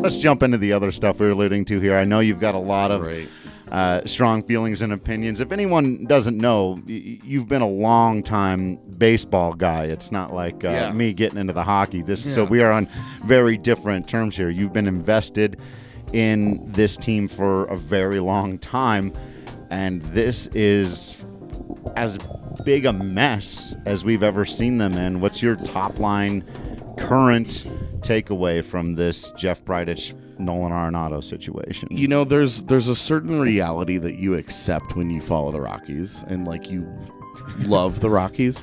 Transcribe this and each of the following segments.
let's jump into the other stuff we were alluding to here. I know you've got a lot of Right. strong feelings and opinions. If anyone doesn't know, you've been a long-time baseball guy. It's not like me getting into the hockey. So we are on very different terms here. You've been invested in this team for a very long time, and this is as big a mess as we've ever seen them in. What's your top-line current takeaway from this Jeff Bridich, Nolan Arenado situation? You know, there's a certain reality that you accept when you follow the Rockies and like you love the Rockies.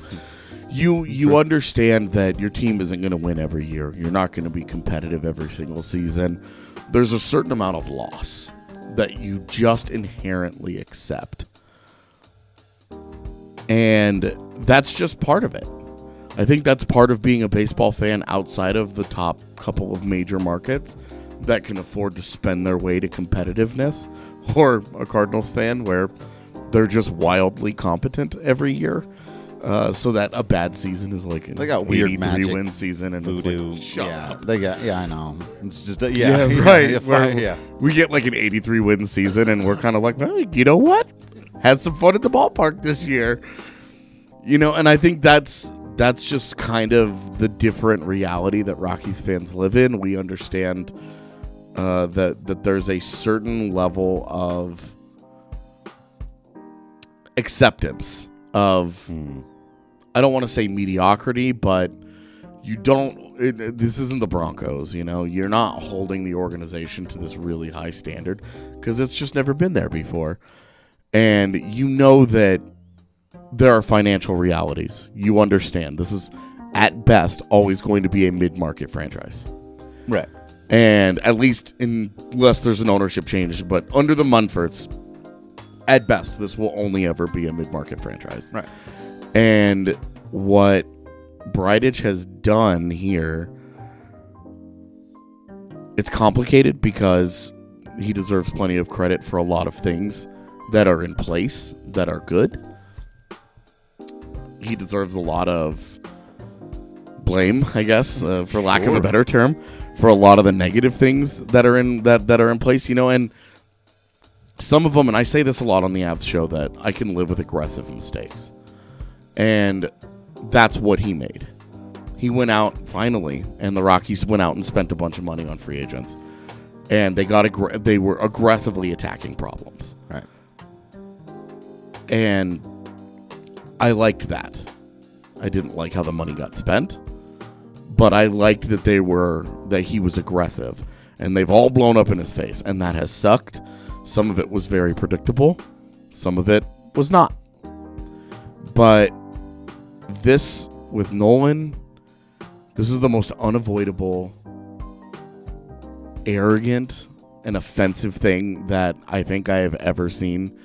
You understand that your team isn't going to win every year. You're not going to be competitive every single season. There's a certain amount of loss that you just inherently accept. And that's just part of it. I think that's part of being a baseball fan outside of the top couple of major markets that can afford to spend their way to competitiveness, or a Cardinals fan where they're just wildly competent every year. So that a bad season is like an they got weird 83 win season and voodoo. It's like, shut up. They got I know. It's just right. Yeah. We get like an 83 win season and we're kind of like, well, you know what? Had some fun at the ballpark this year. You know, and I think that's just kind of the different reality that Rockies fans live in. We understand that there's a certain level of acceptance of, I don't want to say mediocrity, but you don't, this isn't the Broncos, you know, you're not holding the organization to this really high standard because it's just never been there before. And you know that there are financial realities. You understand this is at best always going to be a mid-market franchise. Right. And at least unless there's an ownership change, but under the Munforts, at best, this will only ever be a mid-market franchise. Right. And what Bridich has done here, it's complicated because he deserves plenty of credit for a lot of things that are in place that are good. He deserves a lot of blame, I guess, for lack of a better term, for a lot of the negative things that are in that are in place, you know, and some of them, and I say this a lot on the Avs show, that I can live with aggressive mistakes. And that's what he made. He went out finally, and the Rockies went out and spent a bunch of money on free agents. And they were aggressively attacking problems. Right. And I liked that. I didn't like how the money got spent, but I liked that he was aggressive, and they've all blown up in his face, and that has sucked. Some of it was very predictable. Some of it was not. But this, with Nolan, this is the most unavoidable, arrogant, and offensive thing that I think I have ever seen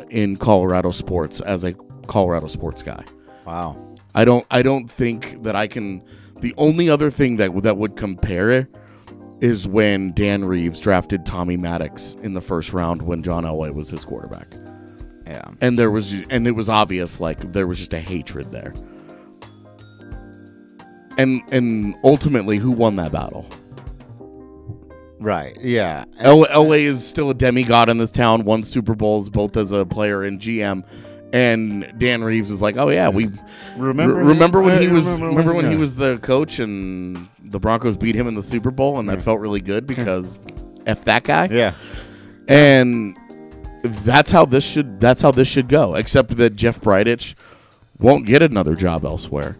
in Colorado sports as a Colorado sports guy. Wow. I don't think that I can. The only other thing that would compare it is when Dan Reeves drafted Tommy Maddox in the first round when John Elway was his quarterback. Yeah. And it was obvious, like, there was just a hatred there. And ultimately, who won that battle? Right. Yeah. Elway is still a demigod in this town, won Super Bowls both as a player and GM. And Dan Reeves is like, oh yeah, we remember when he was the coach and the Broncos beat him in the Super Bowl, and that felt really good because F that guy. Yeah. And that's how this should go. Except that Jeff Bridich won't get another job elsewhere.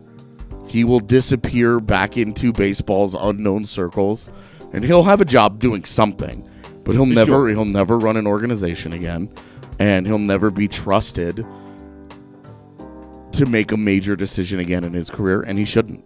He will disappear back into baseball's unknown circles, and he'll have a job doing something, but he'll never run an organization again. And he'll never be trusted to make a major decision again in his career, and he shouldn't.